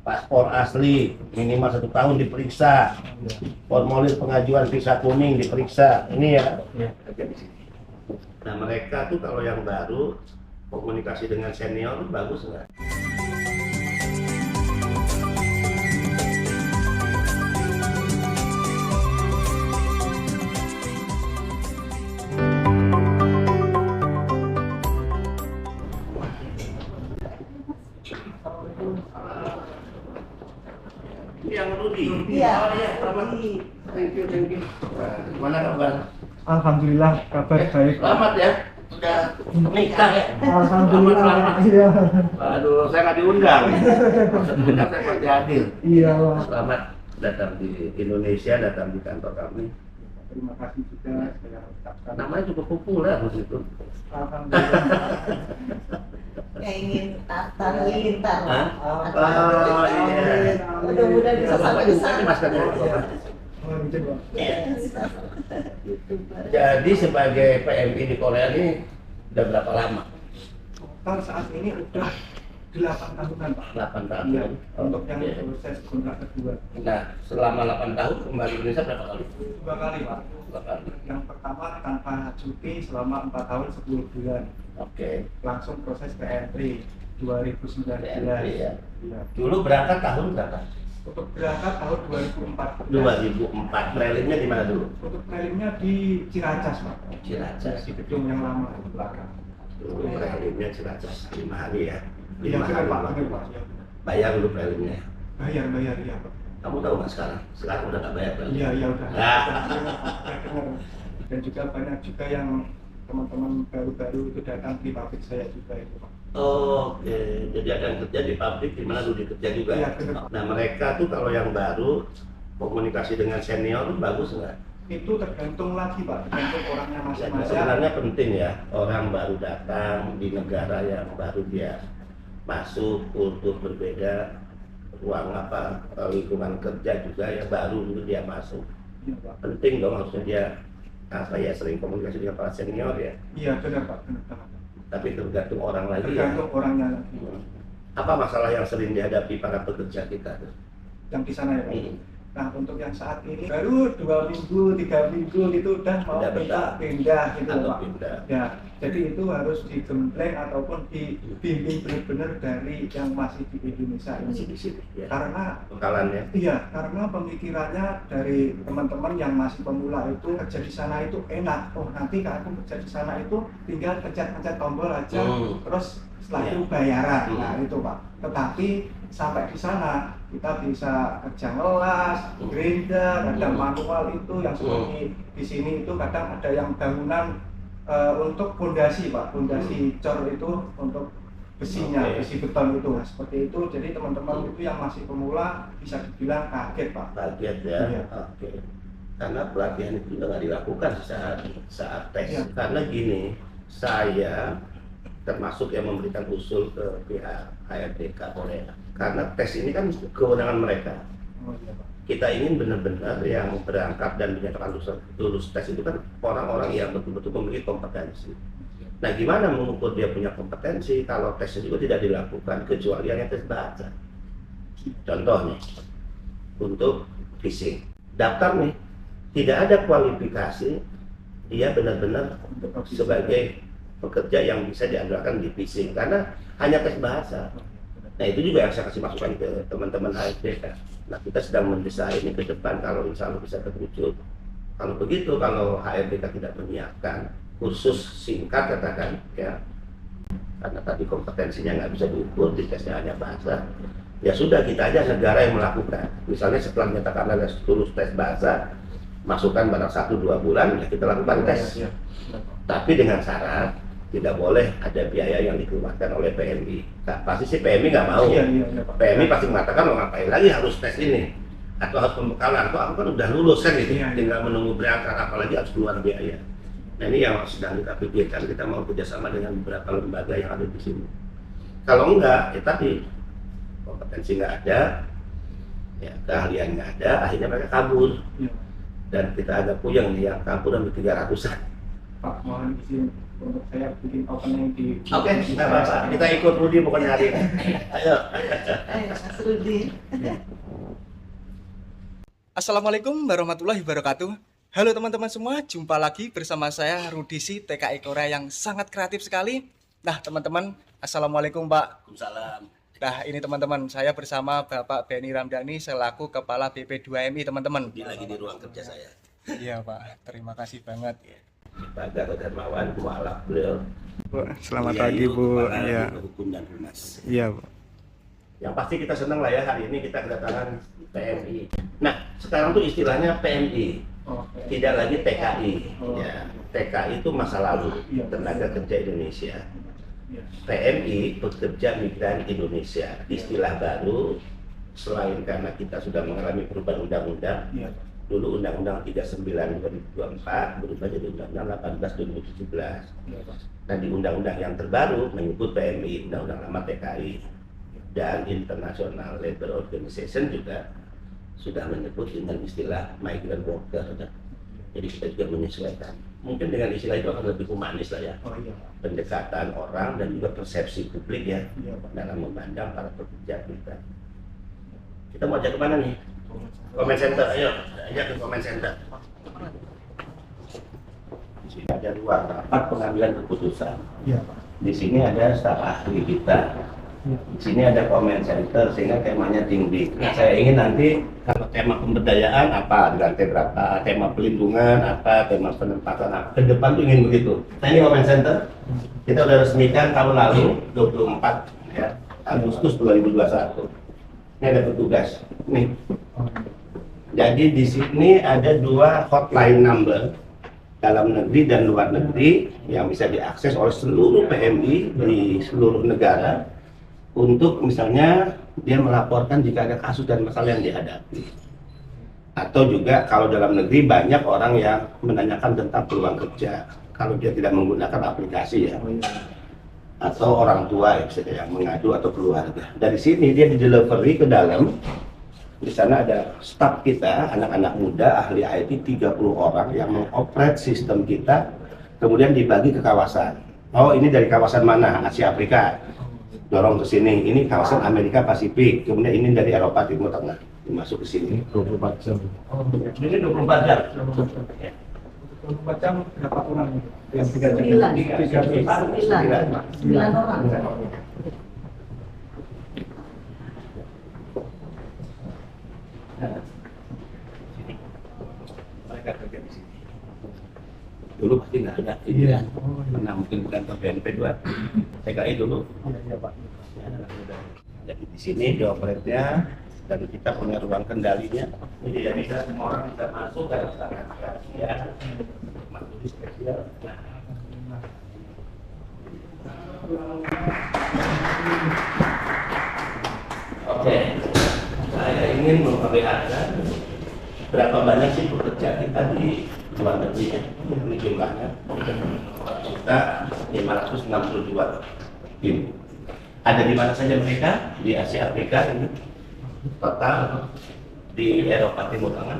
paspor asli minimal 1 tahun diperiksa, formulir pengajuan visa kuning diperiksa. Ini ya. Kerja di sini. Nah mereka tuh kalau yang baru komunikasi dengan senior bagus nggak? Ini yang Rudi. Iya. Oh iya, selamat. Thank you. Gimana kabar? Alhamdulillah kabar baik. Selamat ya, udah nikah ya. Alhamdulillah. Selamat. Iya. Aduh, saya nggak diundang. Maksudnya saya masih hadir. Iya, Pak. Selamat datang di Indonesia, datang di kantor kami. Terima kasih juga saya ucapkan. Namanya cukup populer di situ. Alhamdulillah. Yang ingin Tata Halilintar. Hah? Atau- Oh iya. Mudah-mudahan bisa sampai di sana. Ini maskernya. Oh, gitu, Pak. Iya, bisa. Jadi sebagai PMI di Korea ini udah berapa lama? Total saat ini udah 8 tahunan, Pak. 8 tahun. Iya, untuk yang Oke. proses kontrak kedua. Nah, selama 8 tahun kembali ke Indonesia berapa kali? 2 kali, Pak. 2 kali. Yang pertama tanpa cuti selama 4 tahun 10 bulan. Oke. Langsung proses ke entry 2019. Iya. Iya. Dulu berangkat tahun berapa? Untuk berangkat tahun 2004. 2004. Prelimnya di mana dulu? Untuk preliminnya di Ciracas, Pak. Ciracas. Di gedung yang lama di belakang. Dulu prelimnya Ciracas 5 hari ya. Iya, 5 benar, hari. Pak. Benar, Pak. Iya. Bayar dulu prelimnya. Bayar, iya, Pak. Kamu tahu nggak sekarang? Sekarang udah nggak bayar prelim. Iya, udah. Ah. Dan juga banyak juga yang teman-teman baru-baru itu datang di pabrik saya juga itu, Pak. Oke, jadi ada yang kerja di pabrik di mana dulu kerja juga. Iya, benar. Nah mereka tuh kalau yang baru komunikasi dengan senior bagus nggak? Itu tergantung lagi, Pak, tergantung orangnya Ya, masing-masing. sebenarnya penting ya orang baru datang di negara yang baru dia masuk, kultur berbeda, ruang lingkungan kerja juga ya baru itu dia masuk. Iya, Pak. Penting dong harusnya dia sering komunikasi dengan para senior ya. Iya, benar, Pak. Benar, Pak. Tapi tergantung orang lagi ya. Tergantung orangnya lagi. Apa masalah yang sering dihadapi para pekerja kita tuh? Yang di sana ya, Pak. Hmm. Nah, untuk yang saat ini baru 2 minggu, 3 minggu gitu udah mau Udah minta pindah gitu, Atau Pak. pindah. Ya, jadi itu harus digembleng ataupun dibimbing benar-benar dari yang masih di Indonesia Masih ini. di sini ya. Karena Bekalannya. iya, karena pemikirannya dari teman-teman yang masih pemula itu kerja di sana itu enak. Oh, nanti kalau aku kerja di sana itu tinggal pencet-pencet tombol aja, terus setelah Iya. itu bayaran. Hmm. Nah, itu, Pak. Tetapi sampai di sana kita bisa kerja ngelas, grinder, ada manual itu yang seperti di sini itu kadang ada yang bangunan untuk fondasi, Pak. Fondasi cor itu untuk besinya, Oke. besi beton itu. Nah, seperti itu. Jadi teman-teman itu yang masih pemula bisa dibilang kaget, Pak. Target ya. Iya. Oke. Karena pelatihan itu juga nggak dilakukan saat tes. Iya. Karena gini, saya termasuk yang memberikan usul ke pihak HRDK Korea. Karena tes ini kan kewenangan mereka. Oh, iya, Pak. Kita ingin benar-benar yang berangkat dan dinyatakan lulus tes itu kan orang-orang yang betul-betul memiliki kompetensi. Nah, gimana mengukur dia punya kompetensi kalau tesnya juga tidak dilakukan kecuali hanya tes bahasa? Contohnya, untuk phishing, daftar nih, tidak ada kualifikasi, dia benar-benar sebagai pekerja yang bisa diandalkan di phishing karena hanya tes bahasa. Nah, itu juga yang saya kasih masukan ke teman-teman HRDK. Nah, kita sedang mendesain ini ke depan kalau insya Allah bisa terwujud. Kalau begitu, kalau HRDK tidak menyiapkan kursus singkat katakan ya, karena tadi kompetensinya nggak bisa diukur, di tesnya hanya bahasa, ya sudah kita aja negara yang melakukan. Misalnya setelah menyatakan lulus tes bahasa, masukkan barang 1-2 bulan, ya kita lakukan tes. Iya. Tapi dengan syarat tidak boleh ada biaya yang dikeluarkan oleh PMI. Nah, pasti sih PMI nggak mau. Iya, Pak. PMI pasti mengatakan mau ngapain lagi harus tes ini, atau harus pembekalan, atau aku kan udah lulus kan gitu, Iya, iya. tinggal menunggu berangkat, apalagi harus keluar biaya. Nah, ini yang sedang kita pikirkan, kita mau kerjasama dengan beberapa lembaga yang ada di sini. Kalau enggak, ya tadi kompetensi nggak ada, ya keahlian nggak ada, akhirnya mereka kabur. Iya. Dan kita agak puyeng nih yang kabur sampai 300-an. Pak, mohon izin untuk saya bikin opening di. Oke, kita apa? Kita ikut Rudi bukan hari ini. Ayo. Mas Rudi. Assalamualaikum warahmatullahi wabarakatuh. Halo teman-teman semua, jumpa lagi bersama saya Rudisi TKI Korea yang sangat kreatif sekali. Nah teman-teman, Assalamualaikum Pak. Waalaikumsalam. Nah ini teman-teman, saya bersama Bapak Benny Ramdhani selaku Kepala BP2MI teman-teman. Dia lagi di ruang kerja saya. Iya Pak, terima kasih banget. Pak Gatot Darmawan, mualaf beliau. Bu, selamat Iya, pagi iya, Bu. Kepala Iya. Biro Hukum dan Humas. Iya Bu. Yang pasti kita senang lah ya hari ini kita kedatangan PMI. Nah, sekarang tuh istilahnya PMI, Oke. tidak lagi TKI. Oh. Ya, TKI itu masa lalu, Iya. Tenaga Kerja Indonesia. Iya. PMI, Pekerja Migran Indonesia, istilah baru selain karena kita sudah mengalami perubahan undang-undang. Iya. Dulu Undang-Undang 39 2024 berubah jadi Undang-Undang 18 2017. Iya, Pak. Dan di undang-undang yang terbaru menyebut PMI, Undang-Undang Lama TKI, dan International Labour Organization juga sudah menyebut dengan istilah migrant worker. Jadi kita juga menyesuaikan. Mungkin dengan istilah itu akan lebih humanis lah ya. Oh iya, Pak. Pendekatan orang dan juga persepsi publik ya Iya, Pak. dalam memandang para pekerja kita. Kita mau ajak kemana nih? Comment center, ayo ajak ke comment center. Di sini ada ruang rapat pengambilan keputusan. Iya, Pak. Di sini ada staf ahli kita. Iya. Di sini ada comment center sehingga temanya tinggi. Nah, saya ingin nanti kalau tema pemberdayaan apa di lantai berapa, tema pelindungan apa, tema penempatan apa. Ke depan tuh ingin begitu. Nah, ini comment center. Kita udah resmikan tahun lalu 24 ya, Agustus 2021. Ini ada petugas. Nih. Jadi di sini ada 2 hotline number dalam negeri dan luar negeri yang bisa diakses oleh seluruh PMI di seluruh negara untuk misalnya dia melaporkan jika ada kasus dan masalah yang dihadapi. Atau juga kalau dalam negeri banyak orang yang menanyakan tentang peluang kerja kalau dia tidak menggunakan aplikasi ya. Oh iya. Atau orang tua yang mengadu atau keluarga. Dari sini dia di delivery ke dalam. Di sana ada staf kita, anak-anak muda, ahli IT 30 orang yang mengoperate sistem kita, kemudian dibagi ke kawasan. Oh, ini dari kawasan mana? Asia Afrika. Dorong ke sini. Ini kawasan Amerika Pasifik. Kemudian ini dari Eropa Timur Tengah. Masuk ke sini. 24 jam. Oh, iya. Ini 24 jam. 24 jam berapa orang? Yang 3 jam. 9 orang. Sini. Mereka kerja di sini. Dulu pasti nggak ada. Iya. Pernah mungkin bukan ke BNP 2. TKI dulu. Iya, iya, Pak. Jadi di sini dioperate-nya dan kita punya ruang kendalinya. Jadi ya bisa semua orang bisa masuk ke sangat ya. Masuk di spesial. Nah, oke, saya ingin memperlihatkan berapa banyak sih pekerja kita di luar negeri ya. Ini jumlahnya 1.562.000. Ada di mana saja mereka? Di Asia Afrika ini total, di Eropa Timur Tengah,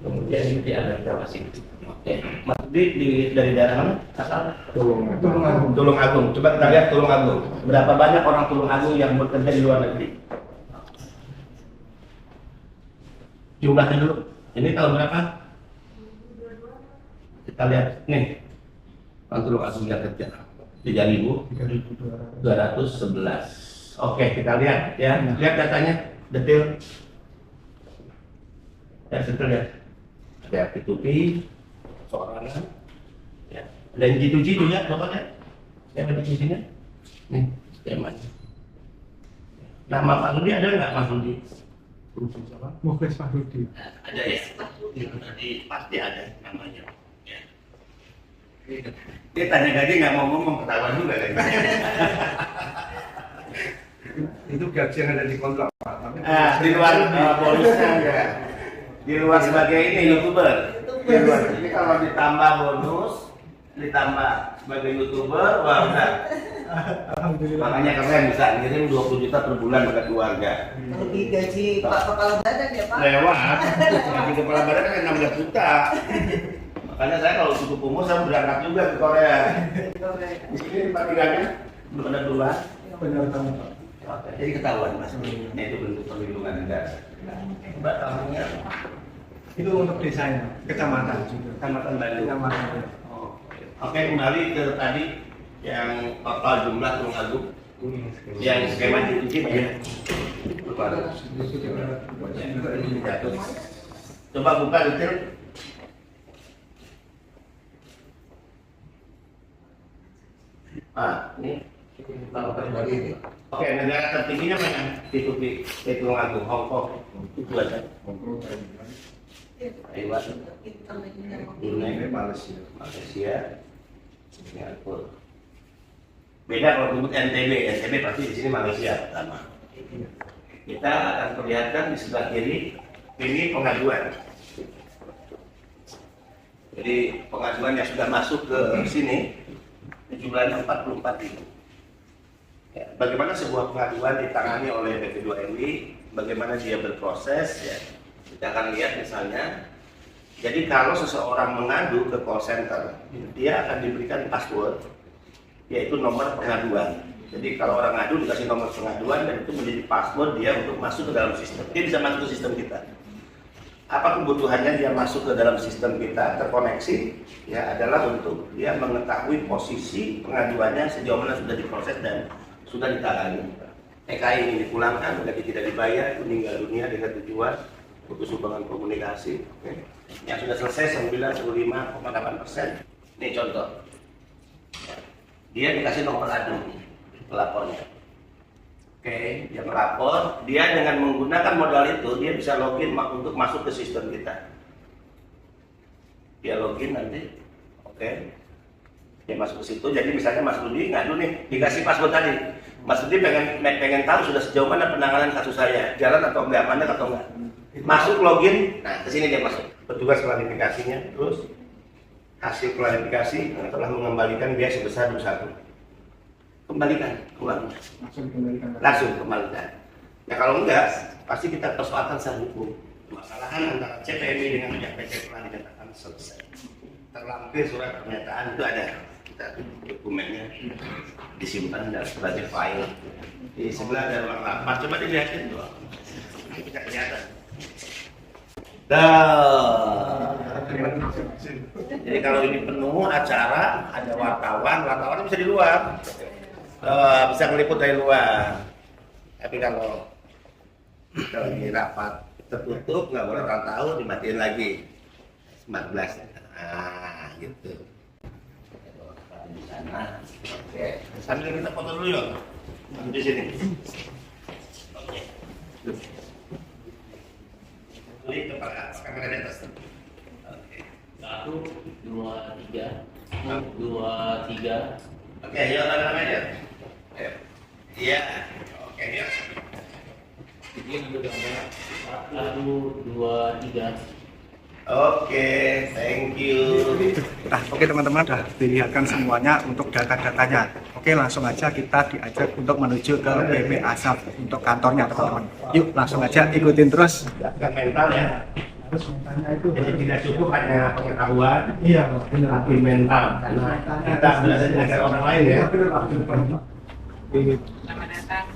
kemudian di Amerika Pasifik. Oke, Mas Budi dari daerah mana? Asal? Tulungagung. Coba kita lihat Tulungagung. Berapa banyak orang Tulungagung yang bekerja di luar negeri? Jumlahnya dulu. Ini tahun berapa? Kita lihat nih. Orang Tulungagung yang kerja 3.211. Oke, kita lihat ya. Lihat datanya detail. Ya, detail ya. Ada P2P, sorangan, ya. Dan G2G juga, pokoknya. Yang ada di sini. Nih, skemanya. Nama Pak Rudi ada nggak, Mas Rudi? Muklis Pak Rudi. Ada ya. Pasti ada namanya. Ya. Dia tanya gaji nggak mau ngomong, ketahuan juga kan. Itu gaji yang ada di kontrak, Pak. Di luar bonusnya enggak. Di luar sebagai ini YouTuber. Di luar. Ini kalau ditambah bonus, ditambah sebagai YouTuber, wah udah. Alhamdulillah. Makanya kalian bisa ngirim 20 juta per bulan pada keluarga. Lebih gaji Pak Kepala Badan ya Pak? Lewat. Gaji kepala badan kan 16 juta. Makanya saya kalau cukup umur saya berangkat juga ke Korea. Di sini perhatikannya belum ada perubahan. Benar banget. Oke, jadi ketahuan mas. Nah itu bentuk perlindungan negara. Mbak tahunnya Itu untuk desanya, kecamatan juga. Kecamatan Bandung. Kecamatan. Oh, oke, kembali ke tadi yang total jumlah Gunung Agung yang skema ditunjuk ya. Coba buka detail. Ini. Oke, negara tertingginya mana? Di Gunung Agung, Hong Kong. Itu aja. Taiwan, Brunei, Malaysia, Singapura. Beda kalau disebut NTB pasti di sini Malaysia pertama. Kita akan perlihatkan di sebelah kiri ini pengaduan. Jadi pengaduan yang sudah masuk ke sini jumlahnya 44.000. Ya, bagaimana sebuah pengaduan ditangani oleh BP2MI, bagaimana dia berproses ya. Kita akan lihat misalnya, jadi kalau seseorang mengadu ke call center, dia akan diberikan password, yaitu nomor pengaduan. Jadi kalau orang ngadu dikasih nomor pengaduan dan itu menjadi password dia untuk masuk ke dalam sistem. Dia bisa masuk ke sistem kita. Apa kebutuhannya dia masuk ke dalam sistem kita, terkoneksi, ya adalah untuk dia mengetahui posisi pengaduannya sejauh mana sudah diproses dan sudah ditangani. TKI ini dipulangkan, tapi tidak dibayar, meninggal dunia dengan tujuan putus hubungan komunikasi, yang sudah selesai 95,8%. Ini contoh, dia dikasih nomor adu pelapornya. Oke, dia melapor, dia dengan menggunakan modal itu dia bisa login untuk masuk ke sistem kita. Dia login nanti, oke, dia masuk ke situ. Jadi misalnya Mas Rudi ngadu nih, dikasih password tadi. Mas Rudi pengen tahu sudah sejauh mana penanganan kasus saya, jalan atau enggak, mana atau enggak. Masuk login, nah ke sini dia masuk. Petugas klarifikasinya, terus hasil klarifikasi telah mengembalikan biaya sebesar 21. Kembalikan uangnya. Langsung kembalikan. Ya kalau enggak, pasti kita persoalkan secara hukum. Permasalahan antara CPMI dengan pihak PT telah dinyatakan selesai. Terlampir surat pernyataan itu ada. Kita dokumennya disimpan dan sebagai file. Di sebelah ada ruang rapat. Coba dilihatin tuh. Kita kelihatan. Jadi kalau ini penuh acara, ada wartawan bisa di luar, bisa meliput dari luar. Tapi kalau lagi rapat tertutup, nggak boleh orang tahu, dimatiin lagi 14. Nah, gitu. Di sana. Oke. Sambil kita foto dulu yuk. Di sini. Oke. Ini kepala kamera di atas. Oke. 1, 2, 3. 2, 3. Oke, ya tangan aja. Iya. Oke, ya. Ini ambil gambar. 1, 2, 3. Oke, thank you. Nah, oke teman-teman, sudah dilihatkan semuanya untuk data-datanya. Oke, langsung aja kita diajak untuk menuju ke BP Asap untuk kantornya teman-teman. Yuk, langsung aja ikutin terus. Bukan mental ya. Harus mentalnya itu. Jadi tidak cukup hanya pengetahuan, Iya, benar. tapi mental. Karena kita belajar dengan orang lain ya. Selamat datang.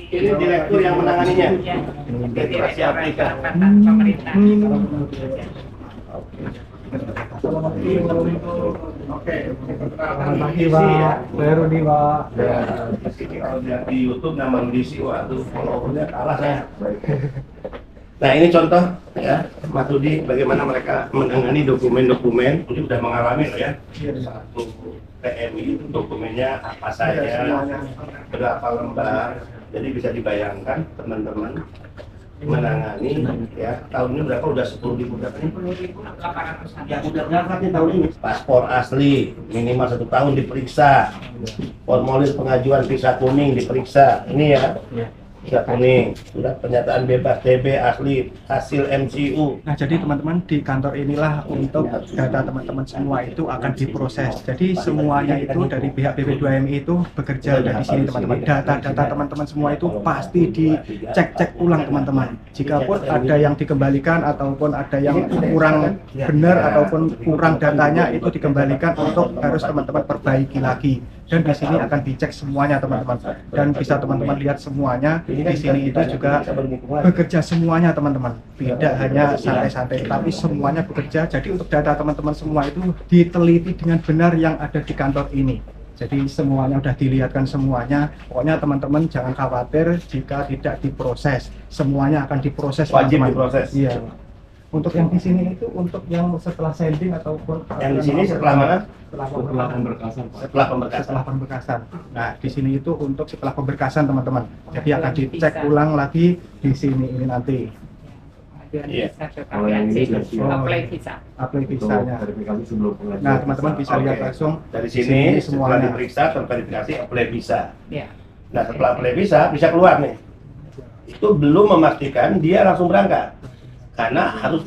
Ini direktur yang menanganinya. Integrasi Afrika. Pemerintah. Oke, Selamat pagi, Pak. Baru nih, Pak. Ya, di sini kalau lihat di YouTube nama Rudisi, waduh, followernya kalah saya. Nah ini contoh ya, Mas Rudi, bagaimana mereka menangani dokumen-dokumen. Ini sudah mengalami loh ya. Satu PMI dokumennya apa saja, berapa lembar. Jadi bisa dibayangkan teman-teman menangani ya, tahun ini berapa, udah 10.000 berapa nih? 10.800. Yang udah berangkat nih tahun ini. Paspor asli minimal 1 tahun diperiksa, formulir pengajuan visa kuning diperiksa. Ini ya, Surat kuning, surat pernyataan bebas TB asli hasil MCU. Nah, jadi teman-teman di kantor inilah untuk data teman-teman semua itu akan diproses. Jadi semuanya itu dari pihak BP2MI itu bekerja dari sini teman-teman. Data-data teman-teman semua itu pasti dicek ulang teman-teman. Jikapun ada yang dikembalikan ataupun ada yang kurang benar ataupun kurang datanya itu dikembalikan untuk harus teman-teman perbaiki lagi. Dan di sini akan dicek semuanya teman-teman. Dan bisa teman-teman lihat semuanya di sini itu juga bekerja semuanya teman-teman. Tidak hanya santai-santai, tapi semuanya bekerja. Jadi untuk data teman-teman semua itu diteliti dengan benar yang ada di kantor ini. Jadi semuanya udah dilihatkan semuanya. Pokoknya teman-teman jangan khawatir jika tidak diproses. Semuanya akan diproses. Wajib teman-teman. diproses. Iya. Untuk yang di sini itu untuk yang setelah sending ataupun Yang di sini setelah mana? setelah pemberkasan. Setelah pemberkasan. Setelah pemberkasan. Nah, di sini itu untuk setelah pemberkasan teman-teman. Jadi akan dicek ulang lagi di sini ini nanti. Iya. Kalau yang ini apply visa. Apply visanya. Verifikasi sebelum pengajuan. Nah, teman-teman bisa lihat Oke. langsung Dari sini setelah semuanya. diperiksa terverifikasi apply visa. Ya. Nah setelah apply visa bisa keluar nih. Itu belum memastikan dia langsung berangkat. Karena harus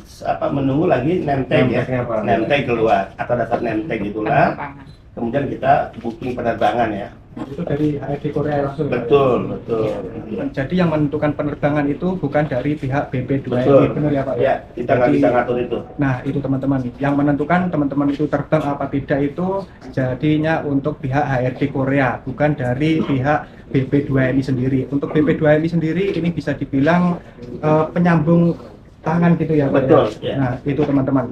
menunggu lagi name tag ya. Name tag-nya apa? Name tag keluar atau daftar name tag itulah. Penerbangan. Kemudian kita booking penerbangan ya. Itu dari HRD Korea langsung. Betul. Jadi yang menentukan penerbangan itu bukan dari pihak BP2MI, Betul. benar ya Pak? Ya, kita nggak Jadi- bisa ngatur itu. Nah, itu teman-teman. Yang menentukan teman-teman itu terbang apa tidak itu jadinya untuk pihak HRD Korea, bukan dari pihak BP2MI sendiri. Untuk BP2MI sendiri ini bisa dibilang penyambung tangan gitu ya Pak. Betul, ya. Nah, itu teman-teman.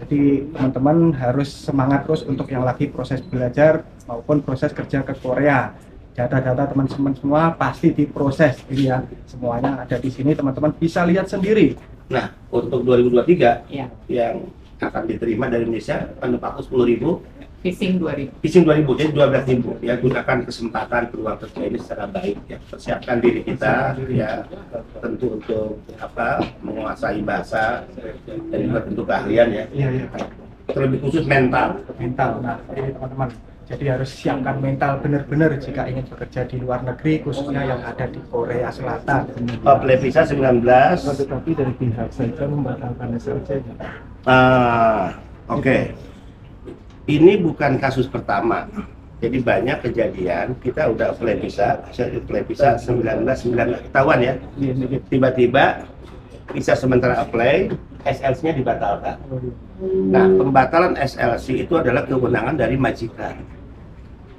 Jadi teman-teman harus semangat terus untuk yang lagi proses belajar maupun proses kerja ke Korea. Data-data teman-teman semua pasti diproses ini ya. Semuanya ada di sini teman-teman bisa lihat sendiri. Nah untuk 2023 Ya. yang akan diterima dari Indonesia penumpang 10.000, Fishing 2000. phishing 2.000 jadi 12.000 ya. Gunakan kesempatan peluang kerja ini secara baik ya. Persiapkan diri kita ya, tentu untuk menguasai bahasa dan juga tentu keahlian ya. Iya. Terlebih khusus mental. Mental. Nah, ini teman-teman. Jadi harus siapkan mental benar-benar jika ingin bekerja di luar negeri khususnya yang ada di Korea Selatan. Apply visa 19. Tetapi dari pihak saja membatalkan SLC. Oke. Ini bukan kasus pertama. Jadi banyak kejadian kita udah apply visa 19 ketahuan ya. Tiba-tiba visa sementara apply, SLC-nya dibatalkan. Nah, pembatalan SLC itu adalah kewenangan dari majikan.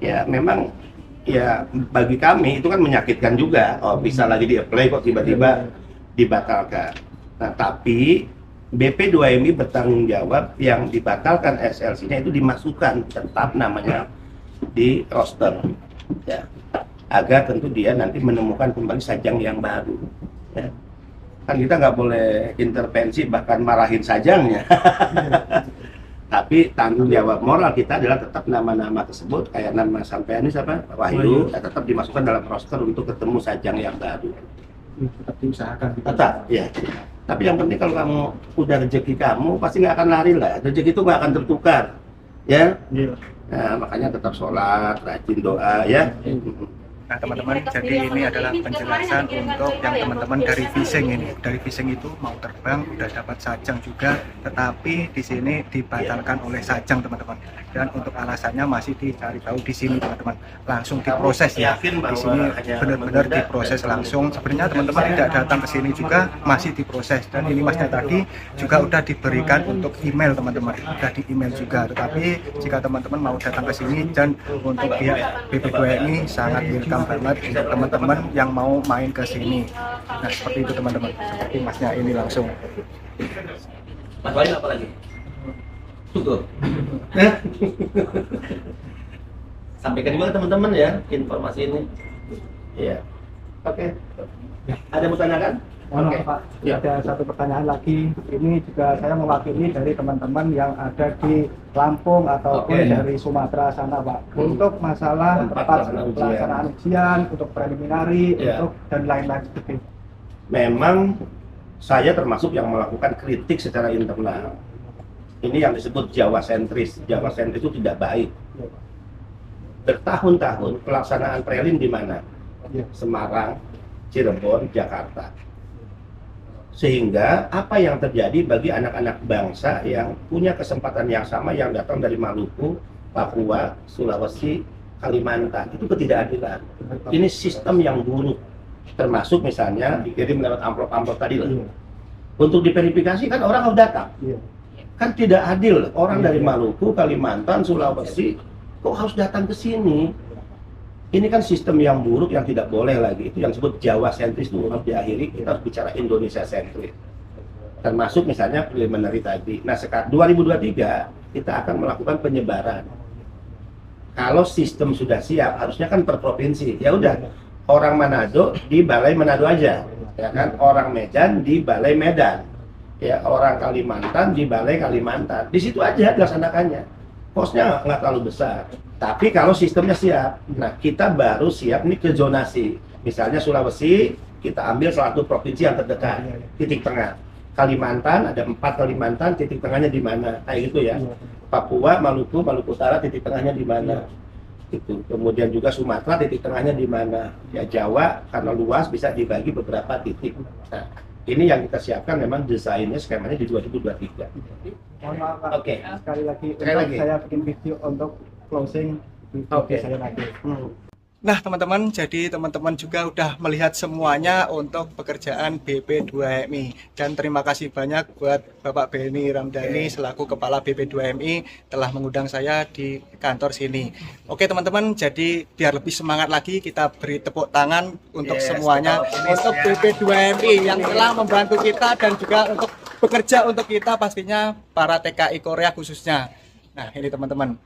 Ya, memang ya bagi kami itu kan menyakitkan juga. Oh, bisa lagi di-apply kok tiba-tiba dibatalkan. Nah, tapi BP2MI bertanggung jawab yang dibatalkan SLC-nya itu dimasukkan tetap namanya di roster. Ya. Agar tentu dia nanti menemukan kembali sajang yang baru. Ya. Kan kita nggak boleh intervensi bahkan marahin sajangnya. Tapi tanggung jawab moral kita adalah tetap nama-nama tersebut kayak nama sampean ini siapa? Wahyu ya, tetap dimasukkan dalam roster untuk ketemu sajang yang baru. Tetap diusahakan. Tetap ya. Tapi yang penting kalau kamu udah rezeki kamu pasti nggak akan lari lah. Rezeki itu nggak akan tertukar, ya. Nah, makanya tetap sholat, rajin doa ya. Nah teman-teman, jadi ini adalah penjelasan untuk yang teman-teman dari fishing ini. Dari fishing itu mau terbang, udah dapat sajang juga, tetapi di sini dibatalkan oleh sajang teman-teman. Dan untuk alasannya masih dicari tahu di sini teman-teman. Langsung diproses ya. Yakin bahwa Di sini hanya benar-benar menunda diproses dan langsung. Sebenarnya teman-teman tidak datang ke sini juga masih diproses. Dan ini masnya tadi juga udah diberikan untuk email teman-teman. Udah di email juga. Tetapi jika teman-teman mau datang ke sini dan untuk pihak BP2MI sangat welcome banget untuk teman-teman yang mau main ke sini. Nah seperti itu teman-teman, seperti masnya ini langsung. Mas Wahyu apa lagi? Tuh. Sampaikan juga ke teman-teman ya informasi ini. Iya. Oke. Ada yang mau tanyakan? Oke. Pak, Ya. ada satu pertanyaan lagi. Ini juga saya mewakili dari teman-teman yang ada di Lampung ataupun Oke. dari Sumatera sana, Pak. Untuk masalah Tempat tempat pelaksanaan ujian. pelaksanaan ujian, untuk preliminary, Ya. untuk dan lain-lain seperti itu. Memang saya termasuk yang melakukan kritik secara internal. Ini yang disebut Jawa sentris. Jawa sentris itu tidak baik. Bertahun-tahun pelaksanaan prelim di mana? Iya. Semarang, Cirebon, Jakarta. Sehingga apa yang terjadi bagi anak-anak bangsa yang punya kesempatan yang sama yang datang dari Maluku, Papua, Sulawesi, Kalimantan, itu ketidakadilan. Ini sistem yang buruk. Termasuk misalnya dikirim lewat amplop-amplop tadi lah. Untuk diverifikasi kan orang harus datang. Kan tidak adil, orang dari Maluku, Kalimantan, Sulawesi kok harus datang ke sini. Ini kan sistem yang buruk yang tidak boleh lagi. Itu yang disebut Jawa sentris itu harus diakhiri. Kita harus bicara Indonesia sentris. Termasuk misalnya preliminary tadi. Nah, sekarang 2023 kita akan melakukan penyebaran. Kalau sistem sudah siap, harusnya kan per provinsi. Ya udah, orang Manado di Balai Manado aja, ya kan? Orang Medan di Balai Medan, ya orang Kalimantan di Balai Kalimantan. Di situ aja dilaksanakannya. Kosnya nggak terlalu besar. Tapi kalau sistemnya siap, nah kita baru siap nih ke zonasi. Misalnya Sulawesi, kita ambil salah satu provinsi yang terdekat, titik tengah. Kalimantan, ada 4 Kalimantan, titik tengahnya di mana? Kayak gitu ya. Papua, Maluku, Maluku Utara, titik tengahnya di mana? Itu. Kemudian juga Sumatera, titik tengahnya di mana? Ya Jawa, karena luas bisa dibagi beberapa titik. Nah, ini yang kita siapkan memang desainnya skemanya di 2023. Mohon maaf Pak. Oke. Sekali lagi, Sekali lagi. saya bikin video untuk closing video Oke. saya lagi. Nah teman-teman, jadi teman-teman juga udah melihat semuanya untuk pekerjaan BP2MI. Dan terima kasih banyak buat Bapak Benny Ramdhani selaku Kepala BP2MI telah mengundang saya di kantor sini. Oke teman-teman, jadi biar lebih semangat lagi kita beri tepuk tangan untuk semuanya, untuk BP2MI yang telah membantu kita dan juga untuk bekerja untuk kita, pastinya para TKI Korea khususnya. Nah ini teman-teman.